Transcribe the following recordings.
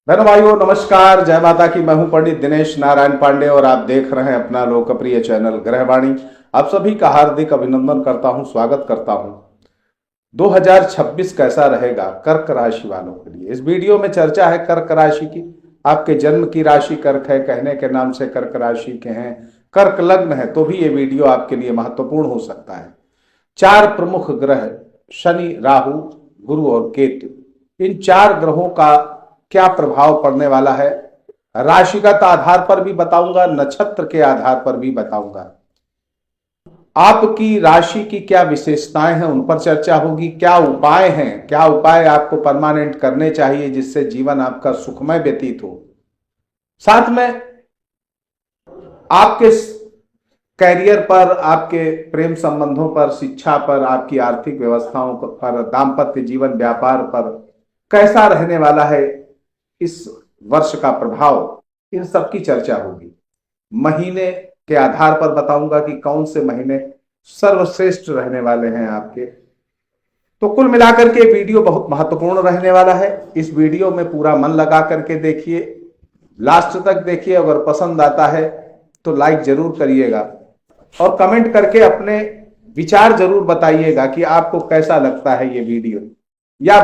बहनों भाइयों नमस्कार, जय माता की। मैं हूं पंडित दिनेश नारायण पांडे और आप देख रहे हैं अपना लोकप्रिय चैनल ग्रहवाणी। आप सभी का हार्दिक अभिनंदन करता हूं, स्वागत करता हूं। 2026 कैसा रहेगा कर्क राशि वालों के लिए, इस वीडियो में चर्चा है कर्क राशि की। आपके जन्म की राशि कर्क है, कहने के नाम से कर्क राशि के हैं, कर्क लग्न है, तो भी ये वीडियो आपके लिए महत्वपूर्ण हो सकता है। चार प्रमुख ग्रह शनि, राहु, गुरु और केतु, इन चार ग्रहों का क्या प्रभाव पड़ने वाला है, राशिगत आधार पर भी बताऊंगा, नक्षत्र के आधार पर भी बताऊंगा। आपकी राशि की क्या विशेषताएं हैं उन पर चर्चा होगी। क्या उपाय हैं, क्या उपाय आपको परमानेंट करने चाहिए जिससे जीवन आपका सुखमय व्यतीत हो। साथ में आपके कैरियर पर, आपके प्रेम संबंधों पर, शिक्षा पर, आपकी आर्थिक व्यवस्थाओं पर, दाम्पत्य जीवन, व्यापार पर कैसा रहने वाला है इस वर्ष का प्रभाव, इन सब की चर्चा होगी। महीने के आधार पर बताऊंगा कि कौन से महीने सर्वश्रेष्ठ रहने वाले हैं आपके। तो कुल मिलाकर के वीडियो बहुत महत्वपूर्ण रहने वाला है। इस वीडियो में पूरा मन लगा करके देखिए, लास्ट तक देखिए। अगर पसंद आता है तो लाइक जरूर करिएगा और कमेंट करके अपने विचार जरूर बताइएगा कि आपको कैसा लगता है ये वीडियो, या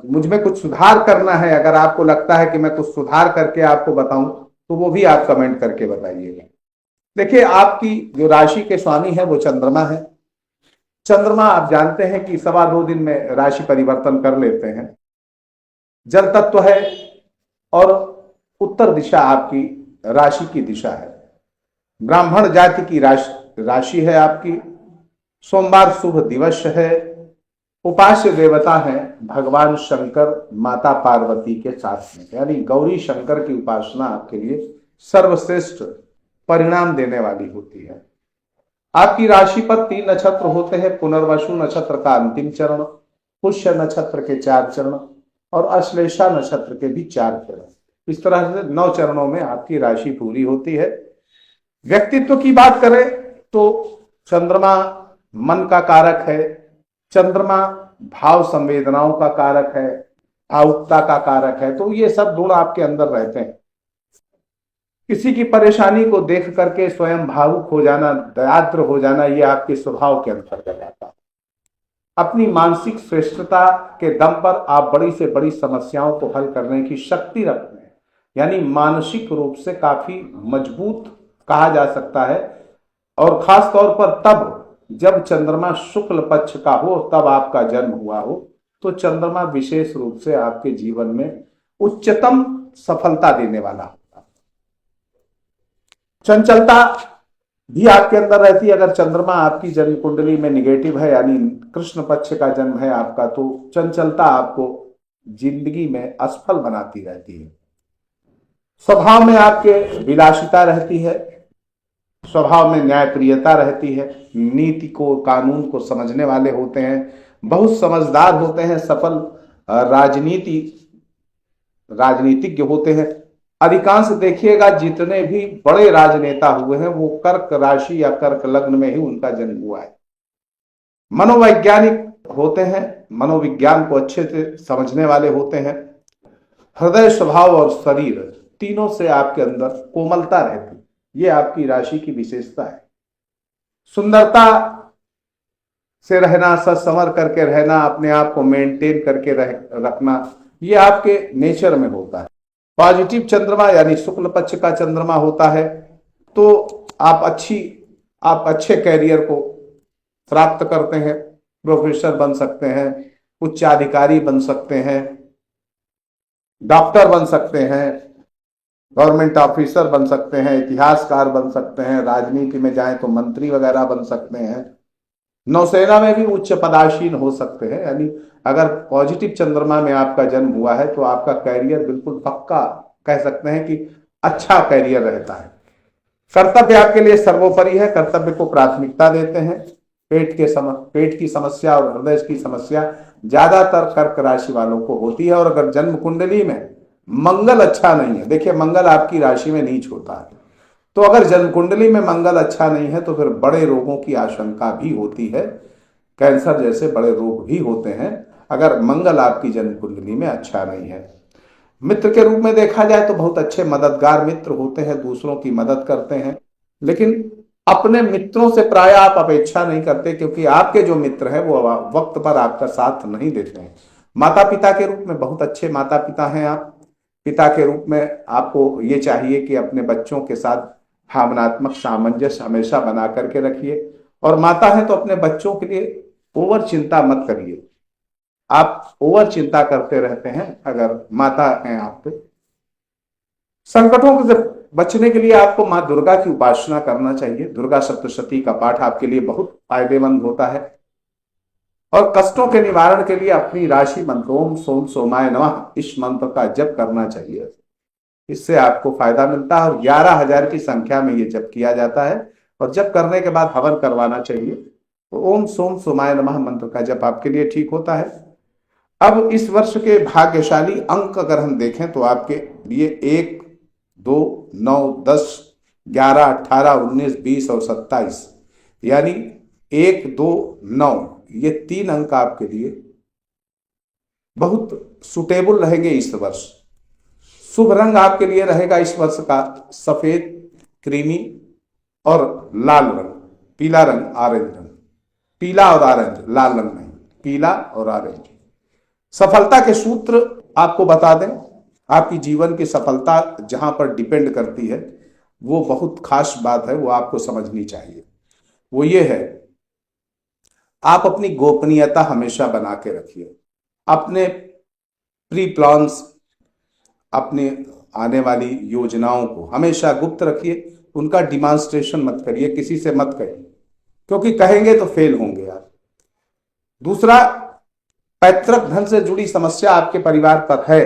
मुझ में कुछ सुधार करना है। अगर आपको लगता है कि मैं कुछ सुधार करके आपको बताऊं तो वो भी आप कमेंट करके बताइएगा। देखिए, आपकी जो राशि के स्वामी है वो चंद्रमा है। चंद्रमा आप जानते हैं कि 2.25 दिन में राशि परिवर्तन कर लेते हैं। जल तत्व है और उत्तर दिशा आपकी राशि की दिशा है। ब्राह्मण जाति की राशि है आपकी। सोमवार शुभ दिवस है। उपास्य देवता है भगवान शंकर, माता पार्वती के साथ में, यानी गौरी शंकर की उपासना आपके लिए सर्वश्रेष्ठ परिणाम देने वाली होती है। आपकी राशि पर 3 नक्षत्र होते हैं। पुनर्वसु नक्षत्र का अंतिम चरण, पुष्य नक्षत्र के 4 चरण और अश्लेषा नक्षत्र के भी 4 चरण। इस तरह से 9 चरणों में आपकी राशि पूरी होती है। व्यक्तित्व की बात करें तो चंद्रमा मन का कारक है। चंद्रमा भाव संवेदनाओं का कारक है, भावुकता का कारक है। तो ये सब गुण आपके अंदर रहते हैं। किसी की परेशानी को देख करके स्वयं भावुक हो जाना, दयाद्र हो जाना, ये आपके स्वभाव के अंतर्गत आता है। अपनी मानसिक श्रेष्ठता के दम पर आप बड़ी से बड़ी समस्याओं को हल करने की शक्ति रखते हैं, यानी मानसिक रूप से काफी मजबूत कहा जा सकता है। और खास तौर पर तब जब चंद्रमा शुक्ल पक्ष का हो, तब आपका जन्म हुआ हो, तो चंद्रमा विशेष रूप से आपके जीवन में उच्चतम सफलता देने वाला होता है। चंचलता भी आपके अंदर रहती है। अगर चंद्रमा आपकी जन्म कुंडली में निगेटिव है, यानी कृष्ण पक्ष का जन्म है आपका, तो चंचलता आपको जिंदगी में असफल बनाती रहती है। स्वभाव में आपके विलासिता रहती है, स्वभाव में न्यायप्रियता रहती है, नीति को, कानून को समझने वाले होते हैं, बहुत समझदार होते हैं, सफल राजनीतिज्ञ होते हैं। अधिकांश देखिएगा जितने भी बड़े राजनेता हुए हैं वो कर्क राशि या कर्क लग्न में ही उनका जन्म हुआ है। मनोवैज्ञानिक होते हैं, मनोविज्ञान को अच्छे से समझने वाले होते हैं। हृदय, स्वभाव और शरीर, तीनों से आपके अंदर कोमलता रहती है। ये आपकी राशि की विशेषता है। सुंदरता से रहना, सत्संवर करके रहना, अपने आप को मेंटेन करके रखना, ये आपके नेचर में होता है। पॉजिटिव चंद्रमा यानी शुक्ल पक्ष का चंद्रमा होता है तो आप अच्छे कैरियर को प्राप्त करते हैं। प्रोफेसर बन सकते हैं, उच्चाधिकारी बन सकते हैं, डॉक्टर बन सकते हैं, गवर्नमेंट ऑफिसर बन सकते हैं, इतिहासकार बन सकते हैं, राजनीति में जाएं तो मंत्री वगैरह बन सकते हैं, नौसेना में भी उच्च पदासीन हो सकते हैं। यानी अगर पॉजिटिव चंद्रमा में आपका जन्म हुआ है तो आपका कैरियर बिल्कुल पक्का कह सकते हैं कि अच्छा कैरियर रहता है। कर्तव्य आपके लिए सर्वोपरि है, कर्तव्य को प्राथमिकता देते हैं। पेट की समस्या और हृदय की समस्या ज्यादातर कर्क राशि वालों को होती है। और अगर जन्म कुंडली में मंगल अच्छा नहीं है, देखिए मंगल आपकी राशि में नीच होता है, तो अगर जन्म कुंडली में मंगल अच्छा नहीं है तो फिर बड़े रोगों की आशंका भी होती है। कैंसर जैसे बड़े रोग भी होते हैं अगर मंगल आपकी जन्म कुंडली में अच्छा नहीं है। मित्र के रूप में देखा जाए तो बहुत अच्छे मददगार मित्र होते हैं, दूसरों की मदद करते हैं, लेकिन अपने मित्रों से प्राय आप अपेक्षा नहीं करते, क्योंकि आपके जो मित्र हैं वो वक्त पर आपका साथ नहीं देते हैं। माता पिता के रूप में बहुत अच्छे माता पिता हैं आप। पिता के रूप में आपको ये चाहिए कि अपने बच्चों के साथ भावनात्मक सामंजस्य हमेशा बना करके रखिए, और माता है तो अपने बच्चों के लिए ओवर चिंता मत करिए। आप ओवर चिंता करते रहते हैं अगर माता हैं आप पे। संकटों से बचने के लिए आपको मां दुर्गा की उपासना करना चाहिए। दुर्गा सप्तशती का पाठ आपके लिए बहुत फायदेमंद होता है। और कष्टों के निवारण के लिए अपनी राशि मंत्र ओम सोम सोमाय नमः इस मंत्र का जप करना चाहिए। इससे आपको फायदा मिलता है, और 11,000 की संख्या में ये जप किया जाता है, और जप करने के बाद हवन करवाना चाहिए। तो ओम सोम सोमाय नमः मंत्र का जप आपके लिए ठीक होता है। अब इस वर्ष के भाग्यशाली अंक अगर हम देखें तो आपके लिए 1, 2, 9, 10, 11, 18, 19, 20 और 27, यानी 1, 2, 9, ये 3 अंक आपके लिए बहुत सुटेबल रहेंगे इस वर्ष। शुभ रंग आपके लिए रहेगा इस वर्ष का सफेद, क्रीमी और लाल रंग, पीला रंग, ऑरेंज रंग। पीला और ऑरेंज, लाल रंग नहीं, पीला और ऑरेंज। सफलता के सूत्र आपको बता दें। आपकी जीवन की सफलता जहां पर डिपेंड करती है वो बहुत खास बात है, वो आपको समझनी चाहिए। वो ये है, आप अपनी गोपनीयता हमेशा बना के रखिए। अपने प्री प्लान्स, अपने आने वाली योजनाओं को हमेशा गुप्त रखिए। उनका डिमॉन्स्ट्रेशन मत करिए, किसी से मत कहिए, क्योंकि कहेंगे तो फेल होंगे आप। दूसरा, पैतृक धन से जुड़ी समस्या आपके परिवार पर है,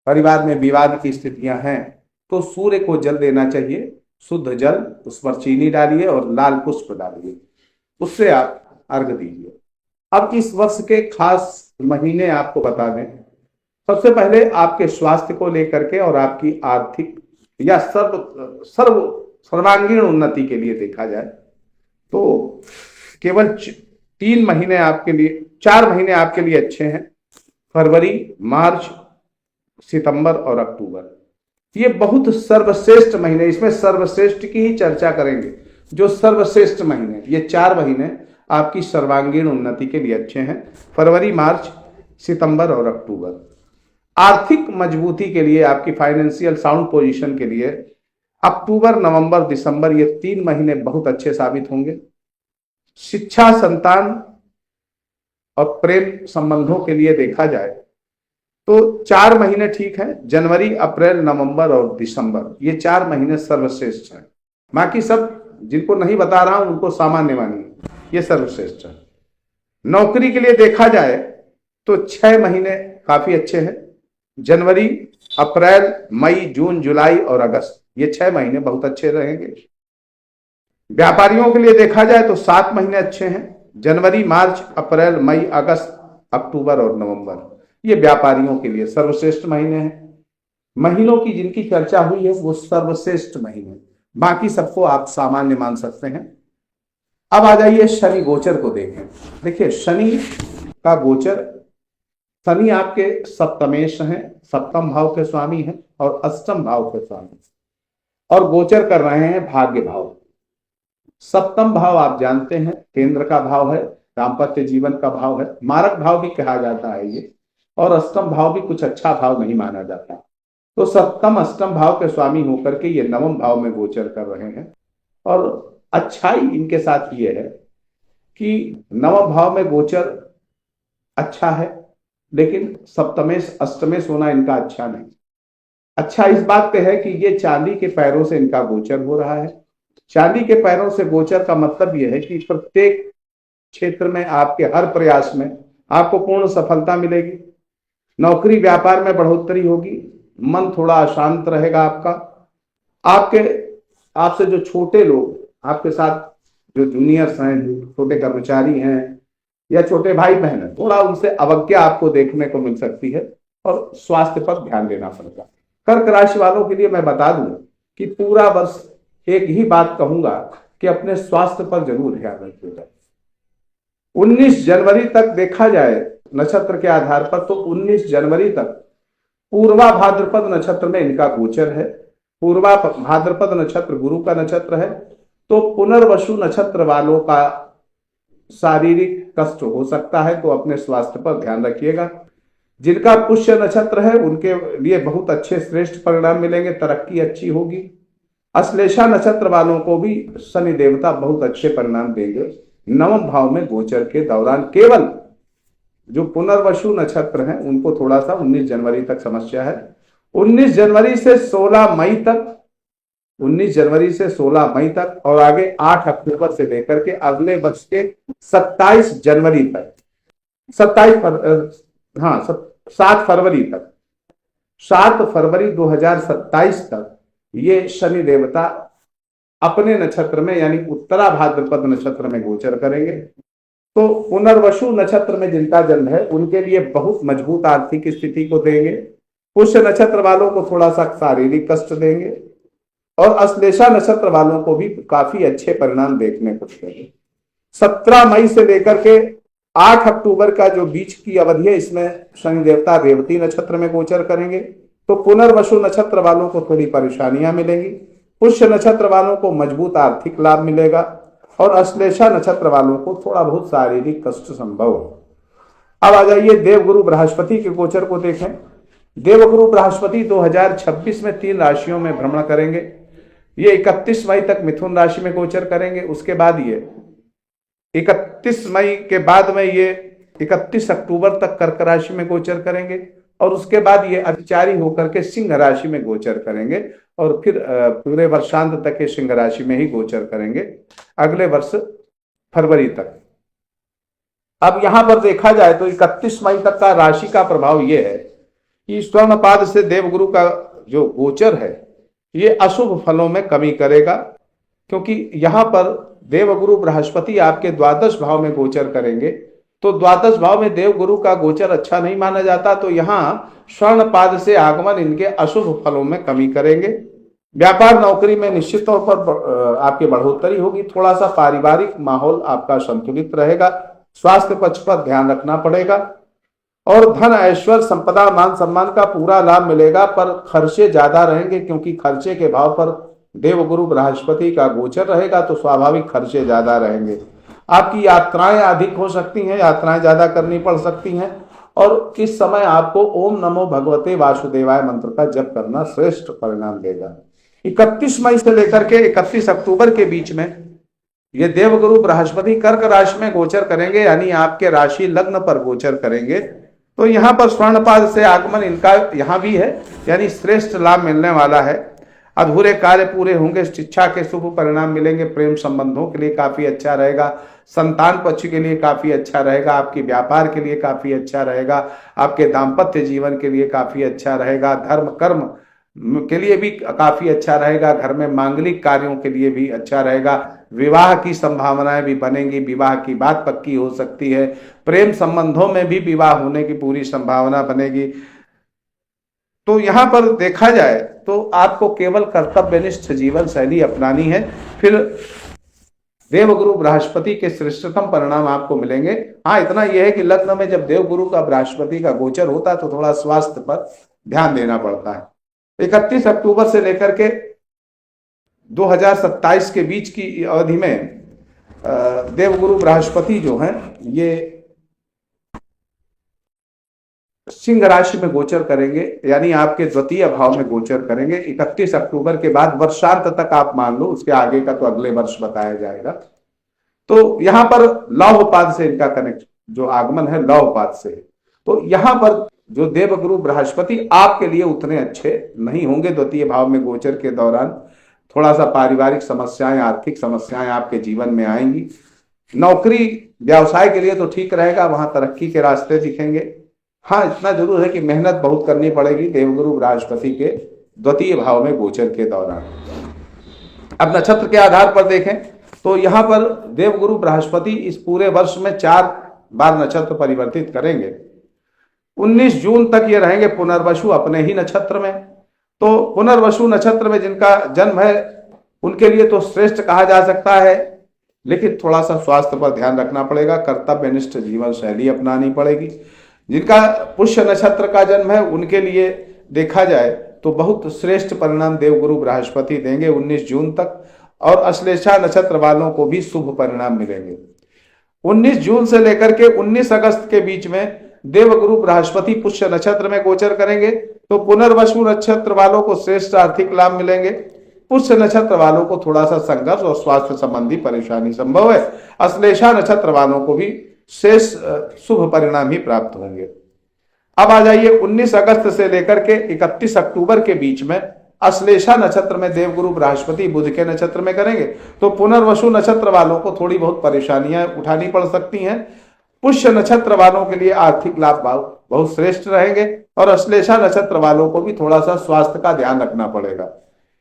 परिवार में विवाद की स्थितियां हैं, तो सूर्य को जल देना चाहिए। शुद्ध जल, उस पर चीनी डालिए और लाल पुष्प डालिए, उससे आप अर्घ दीजिए। अब इस वर्ष के खास महीने आपको बता दें। सबसे पहले आपके स्वास्थ्य को लेकर के और आपकी आर्थिक या सर्वांगीण उन्नति के लिए देखा जाए तो केवल 3 महीने आपके लिए, 4 महीने आपके लिए अच्छे हैं। फरवरी, मार्च, सितंबर और अक्टूबर, ये बहुत सर्वश्रेष्ठ महीने। इसमें सर्वश्रेष्ठ की ही चर्चा करेंगे। जो सर्वश्रेष्ठ महीने, ये 4 महीने आपकी सर्वांगीण उन्नति के लिए अच्छे हैं। फरवरी, मार्च, सितंबर और अक्टूबर। आर्थिक मजबूती के लिए, आपकी फाइनेंशियल साउंड पोजीशन के लिए अक्टूबर, नवंबर, दिसंबर, ये 3 महीने बहुत अच्छे साबित होंगे। शिक्षा, संतान और प्रेम संबंधों के लिए देखा जाए तो 4 महीने ठीक है। जनवरी, अप्रैल, नवंबर और दिसंबर, ये 4 महीने सर्वश्रेष्ठ हैं। बाकी सब जिनको नहीं बता रहा हूं उनको सामान्य मानिए, ये सर्वश्रेष्ठ है। नौकरी के लिए देखा जाए तो 6 महीने काफी अच्छे हैं। जनवरी, अप्रैल, मई, जून, जुलाई और अगस्त, ये 6 महीने बहुत अच्छे रहेंगे। व्यापारियों के लिए देखा जाए तो 7 महीने अच्छे हैं। जनवरी, मार्च, अप्रैल, मई, अगस्त, अक्टूबर और नवंबर, ये व्यापारियों के लिए सर्वश्रेष्ठ महीने हैं। महीनों की जिनकी चर्चा हुई है वो सर्वश्रेष्ठ महीने, बाकी सबको आप सामान्य मान सकते हैं। अब आ जाइए शनि गोचर को देखें। देखिए, शनि का गोचर, शनि आपके सप्तमेश हैं, सप्तम भाव के स्वामी हैं और अष्टम भाव के स्वामी, और गोचर कर रहे हैं भाग्य भाव। सप्तम भाव आप जानते हैं केंद्र का भाव है, दाम्पत्य जीवन का भाव है, मारक भाव भी कहा जाता है ये, और अष्टम भाव भी कुछ अच्छा भाव नहीं माना जाता। तो सप्तम अष्टम भाव के स्वामी होकर के ये नवम भाव में गोचर कर रहे हैं। और अच्छाई इनके साथ ये है कि नवम भाव में गोचर अच्छा है, लेकिन सप्तमेश अष्टमेश होना इनका अच्छा नहीं। अच्छा इस बात पे है कि ये चांदी के पैरों से इनका गोचर हो रहा है। चांदी के पैरों से गोचर का मतलब यह है कि प्रत्येक क्षेत्र में, आपके हर प्रयास में आपको पूर्ण सफलता मिलेगी। नौकरी व्यापार में बढ़ोतरी होगी, मन थोड़ा अशांत रहेगा आपका। आपसे जो छोटे लोग, आपके साथ जो जूनियर्स हैं, जो छोटे कर्मचारी हैं या छोटे भाई बहन हैं, थोड़ा उनसे अवज्ञा आपको देखने को मिल सकती है, और स्वास्थ्य पर ध्यान देना पड़ेगा। कर्क राशि वालों के लिए मैं बता दूं कि पूरा वर्ष एक ही बात कहूंगा कि अपने स्वास्थ्य पर जरूर ध्यान रखिएगा। 19 जनवरी तक देखा जाए नक्षत्र के आधार पर, तो 19 जनवरी तक पूर्वा भाद्रपद नक्षत्र में इनका गोचर है। पूर्वा भाद्रपद नक्षत्र गुरु का नक्षत्र है। तो पुनर्वसु नक्षत्र वालों का शारीरिक कष्ट हो सकता है, तो अपने स्वास्थ्य पर ध्यान रखिएगा। जिनका पुष्य नक्षत्र है उनके लिए बहुत अच्छे श्रेष्ठ परिणाम मिलेंगे, तरक्की अच्छी होगी। अश्लेषा नक्षत्र वालों को भी शनि देवता बहुत अच्छे परिणाम देंगे नवम भाव में गोचर के दौरान। केवल जो पुनर्वसु नक्षत्र हैं उनको थोड़ा सा 19 जनवरी तक समस्या है। 19 जनवरी से 16 मई तक, 19 जनवरी से 16 मई तक और आगे 8 अक्टूबर से लेकर के अगले वर्ष के 27 जनवरी तक, 7 फरवरी तक, 7 फरवरी 2027 तक ये शनि देवता अपने नक्षत्र में यानी उत्तरा भाद्रपद नक्षत्र में गोचर करेंगे। तो पुनर्वसु नक्षत्र में जिनका जन्म है उनके लिए बहुत मजबूत आर्थिक स्थिति को देंगे। पुष्य नक्षत्र वालों को थोड़ा सा शारीरिक कष्ट देंगे और अश्लेषा नक्षत्र वालों को भी काफी अच्छे परिणाम देखने को मिलेंगे। 17 मई से लेकर के 8 अक्टूबर का जो बीच की अवधि है इसमें शनि देवता रेवती नक्षत्र में गोचर करेंगे। तो पुनर्वसु नक्षत्र वालों को थोड़ी परेशानियां मिलेंगी। पुष्य नक्षत्र वालों को मजबूत आर्थिक लाभ मिलेगा और अश्लेषा नक्षत्र वालों को थोड़ा बहुत शारीरिक कष्ट संभव हो। अब आ जाइए देवगुरु बृहस्पति के गोचर को देखें। देवगुरु बृहस्पति 2026 में 3 राशियों में भ्रमण करेंगे। ये 31 मई तक मिथुन राशि में गोचर करेंगे। उसके बाद ये 31 मई के बाद में ये 31 अक्टूबर तक कर्क राशि में गोचर करेंगे और उसके बाद ये अधिचारी होकर के सिंह राशि में गोचर करेंगे और फिर पूरे वर्षांत तक ये सिंह राशि में ही गोचर करेंगे अगले वर्ष फरवरी तक। अब यहां पर देखा जाए तो 31 मई तक का राशि का प्रभाव यह है कि स्वर्णपाद से देवगुरु का जो गोचर है ये अशुभ फलों में कमी करेगा, क्योंकि यहां पर देवगुरु बृहस्पति आपके द्वादश भाव में गोचर करेंगे। तो द्वादश भाव में देवगुरु का गोचर अच्छा नहीं माना जाता, तो यहां स्वर्णपाद से आगमन इनके अशुभ फलों में कमी करेंगे। व्यापार नौकरी में निश्चित तौर पर आपकी बढ़ोतरी होगी। थोड़ा सा पारिवारिक माहौल आपका संतुलित रहेगा। स्वास्थ्य पक्ष पर ध्यान रखना पड़ेगा और धन ऐश्वर्य संपदा मान सम्मान का पूरा लाभ मिलेगा, पर खर्चे ज्यादा रहेंगे क्योंकि खर्चे के भाव पर देवगुरु बृहस्पति का गोचर रहेगा, तो स्वाभाविक खर्चे ज्यादा रहेंगे। आपकी यात्राएं अधिक हो सकती हैं, यात्राएं ज्यादा करनी पड़ सकती हैं और इस समय आपको ओम नमो भगवते वासुदेवाय मंत्र का जप करना श्रेष्ठ परिणाम देगा। 31 मई से लेकर के 31 अक्टूबर के बीच में ये देवगुरु बृहस्पति कर्क राशि में गोचर करेंगे, यानी आपके राशि लग्न पर गोचर करेंगे। तो यहाँ पर स्वर्णपाद से आगमन इनका यहाँ भी है, यानी श्रेष्ठ लाभ मिलने वाला है। अधूरे कार्य पूरे होंगे, शिक्षा के शुभ परिणाम मिलेंगे, प्रेम संबंधों के लिए काफी अच्छा रहेगा, संतान पक्ष के लिए काफी अच्छा रहेगा, आपके व्यापार के लिए काफी अच्छा रहेगा, आपके दाम्पत्य जीवन के लिए काफी अच्छा रहेगा, धर्म कर्म के लिए भी काफी अच्छा रहेगा, घर में मांगलिक कार्यों के लिए भी अच्छा रहेगा, विवाह की संभावनाएं भी बनेंगी, विवाह की बात पक्की हो सकती है, प्रेम संबंधों में भी विवाह होने की पूरी संभावना बनेगी। तो यहां पर देखा जाए तो आपको केवल कर्तव्यनिष्ठ जीवन शैली अपनानी है, फिर देवगुरु बृहस्पति के श्रेष्ठतम परिणाम आपको मिलेंगे। हाँ, इतना यह है कि लग्न में जब देवगुरु का बृहस्पति का गोचर होता है तो थोड़ा स्वास्थ्य पर ध्यान देना पड़ता है। 31 अक्टूबर से लेकर के 2027 के बीच की अवधि में देवगुरु बृहस्पति जो हैं ये सिंह राशि में गोचर करेंगे, यानी आपके द्वितीय भाव में गोचर करेंगे। 31 अक्टूबर के बाद वर्षांत तक आप मान लो, उसके आगे का तो अगले वर्ष बताया जाएगा। तो यहां पर लौहपाद से इनका कनेक्ट जो आगमन है लौहपाद से, तो यहां पर जो देवगुरु बृहस्पति आपके लिए उतने अच्छे नहीं होंगे। द्वितीय भाव में गोचर के दौरान थोड़ा सा पारिवारिक समस्याएं, आर्थिक समस्याएं आपके जीवन में आएंगी। नौकरी व्यवसाय के लिए तो ठीक रहेगा, वहां तरक्की के रास्ते दिखेंगे। हाँ, इतना जरूर है कि मेहनत बहुत करनी पड़ेगी देवगुरु बृहस्पति के द्वितीय भाव में गोचर के दौरान। अब नक्षत्र के आधार पर देखें तो यहाँ पर देवगुरु बृहस्पति इस पूरे वर्ष में 4 बार नक्षत्र परिवर्तित करेंगे। 19 जून तक ये रहेंगे पुनर्वसु अपने ही नक्षत्र में। तो पुनर्वसु नक्षत्र में जिनका जन्म है उनके लिए तो श्रेष्ठ कहा जा सकता है, लेकिन थोड़ा सा स्वास्थ्य पर ध्यान रखना पड़ेगा, कर्तव्यनिष्ठ जीवन शैली अपनानी पड़ेगी। जिनका पुष्य नक्षत्र का जन्म है उनके लिए देखा जाए तो बहुत श्रेष्ठ परिणाम देवगुरु बृहस्पति देंगे 19 जून तक, और अश्लेषा नक्षत्र वालों को भी शुभ परिणाम मिलेंगे। 19 जून से लेकर के 19 अगस्त के बीच में देवगुरु बृहस्पति पुष्य नक्षत्र में गोचर करेंगे, तो पुनर्वसु नक्षत्र वालों को श्रेष्ठ आर्थिक लाभ मिलेंगे। पुष्य नक्षत्र वालों को थोड़ा सा संघर्ष और स्वास्थ्य संबंधी परेशानी संभव है। अश्लेषा नक्षत्र वालों को भी शेष शुभ परिणाम ही प्राप्त होंगे। अब आ जाइए 19 अगस्त से लेकर के 31 अक्टूबर के बीच में अश्लेषा नक्षत्र में देवगुरु बृहस्पति बुध के नक्षत्र में करेंगे, तो पुनर्वसु नक्षत्र वालों को थोड़ी बहुत परेशानियां उठानी पड़ सकती हैं। पुष्य नक्षत्र वालों के लिए आर्थिक लाभ बहुत श्रेष्ठ रहेंगे, और अश्लेषा नक्षत्र वालों को भी थोड़ा सा स्वास्थ्य का ध्यान रखना पड़ेगा।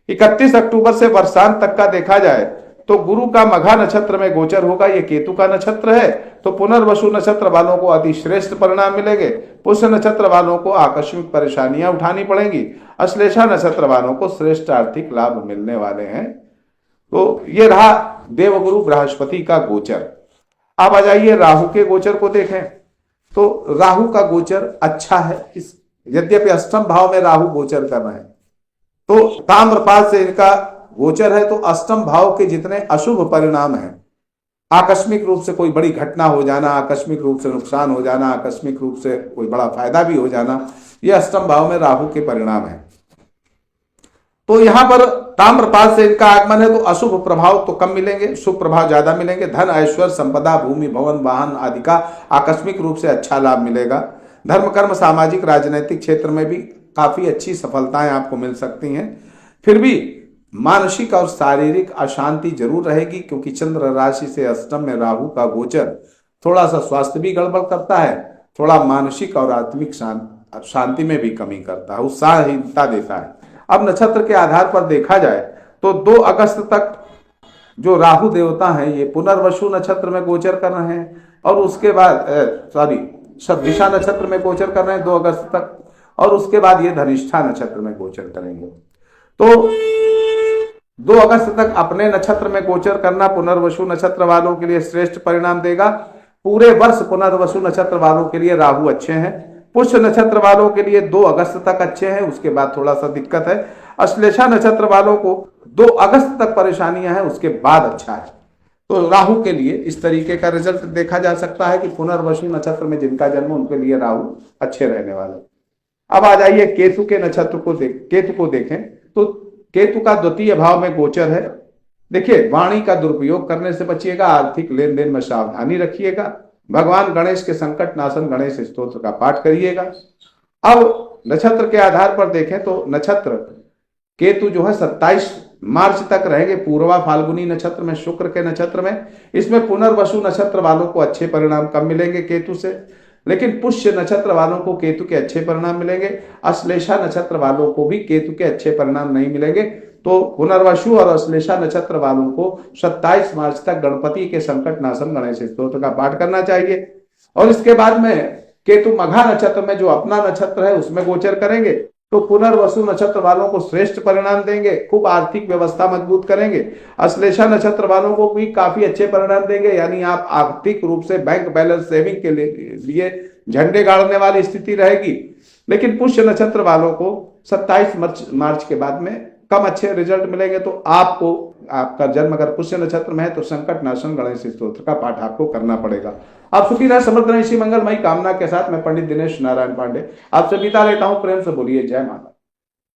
31 अक्टूबर से वर्षांत तक का देखा जाए तो गुरु का मघा नक्षत्र में गोचर होगा, ये केतु का नक्षत्र है, तो पुनर्वसु नक्षत्र वालों को अति श्रेष्ठ परिणाम मिलेंगे। पुष्य नक्षत्र वालों को आकस्मिक परेशानियां उठानी पड़ेंगी। अश्लेषा नक्षत्र वालों को श्रेष्ठ आर्थिक लाभ मिलने वाले हैं। तो ये रहा देवगुरु बृहस्पति का गोचर। अब आ जाइए राहु के गोचर को देखें, तो राहु का गोचर अच्छा है। यद्यपि अष्टम भाव में राहु गोचर कर रहे हैं, तो ताम्रपाद से इनका गोचर है, तो अष्टम भाव के जितने अशुभ परिणाम हैं, आकस्मिक रूप से कोई बड़ी घटना हो जाना, आकस्मिक रूप से नुकसान हो जाना, आकस्मिक रूप से कोई बड़ा फायदा भी हो जाना, ये अष्टम भाव में राहु के परिणाम है। तो यहां पर ताम्रपाद से इनका आगमन है, तो अशुभ प्रभाव तो कम मिलेंगे, शुभ प्रभाव ज्यादा मिलेंगे। धन, ऐश्वर्य, संपदा, भूमि, भवन, वाहन आदि का आकस्मिक रूप से अच्छा लाभ मिलेगा। धर्म, कर्म, सामाजिक, राजनीतिक क्षेत्र में भी काफी अच्छी सफलताएं आपको मिल सकती हैं। फिर भी मानसिक और शारीरिक अशांति जरूर रहेगी, क्योंकि चंद्र राशि से अष्टम में राहु का गोचर थोड़ा सा स्वास्थ्य भी गड़बड़ करता है, थोड़ा मानसिक और आत्मिक शांति में भी कमी करता है, उत्साहहीनता देता है। अब नक्षत्र के आधार पर देखा जाए तो 2 अगस्त तक जो राहु देवता हैं ये पुनर्वसु नक्षत्र में गोचर कर रहे हैं, और उसके बाद शतभिषा नक्षत्र में गोचर कर रहे हैं 2 अगस्त तक, और उसके बाद ये धनिष्ठा नक्षत्र में गोचर करेंगे। तो 2 अगस्त तक अपने नक्षत्र में गोचर करना पुनर्वसु नक्षत्र वालों के लिए श्रेष्ठ परिणाम देगा। पूरे वर्ष पुनर्वसु नक्षत्र वालों के लिए राहु अच्छे हैं। पुष्य नक्षत्र वालों के लिए 2 अगस्त तक अच्छे हैं, उसके बाद थोड़ा सा दिक्कत है। अश्लेषा नक्षत्र वालों को 2 अगस्त तक परेशानियां हैं, उसके बाद अच्छा है। तो राहु के लिए इस तरीके का रिजल्ट देखा जा सकता है कि पुनर्वसु नक्षत्र में जिनका जन्म उनके लिए राहु अच्छे रहने वाले। अब आ जाइए केतु के नक्षत्र को केतु को देखें, तो केतु का द्वितीय भाव में गोचर है। देखिए, वाणी का दुरुपयोग करने से बचिएगा, आर्थिक लेन देन में सावधानी रखिएगा, भगवान गणेश के संकट नाशन गणेश स्तोत्र का पाठ करिएगा। अब नक्षत्र के आधार पर देखें तो नक्षत्र केतु जो है 27 मार्च तक रहेंगे पूर्वा फाल्गुनी नक्षत्र में, शुक्र के नक्षत्र में। इसमें पुनर्वसु नक्षत्र वालों को अच्छे परिणाम कम मिलेंगे केतु से, लेकिन पुष्य नक्षत्र वालों को केतु के अच्छे परिणाम मिलेंगे। अश्लेषा नक्षत्र वालों को भी केतु के अच्छे परिणाम नहीं मिलेंगे। तो पुनर्वसु और अश्लेषा नक्षत्र वालों को 27 मार्च तक गणपति के संकट नाशन गणेश स्तोत्र का पाठ करना चाहिए। और इसके बाद में केतु मघा नक्षत्र में जो अपना नक्षत्र है उसमें गोचर करेंगे, तो पुनर्वसु नक्षत्र वालों को श्रेष्ठ परिणाम देंगे, खूब आर्थिक व्यवस्था मजबूत करेंगे। अश्लेषा नक्षत्र वालों को भी काफी अच्छे परिणाम देंगे, यानी आप आर्थिक रूप से बैंक बैलेंस सेविंग के लिए झंडे गाड़ने वाली स्थिति रहेगी। लेकिन पुष्य नक्षत्र वालों को 27 मार्च के बाद में कम अच्छे रिजल्ट मिलेंगे। तो आपको, आपका जन्म अगर पुष्य नक्षत्र में है तो संकट नाशन गणेश स्तोत्र का पाठ आपको करना पड़ेगा। आप सुखी रहे, समृद्ध रहे, इसी मंगलमयी कामना के साथ मैं पंडित दिनेश नारायण पांडे आपसे विदा लेता हूं। प्रेम से बोलिए जय माता।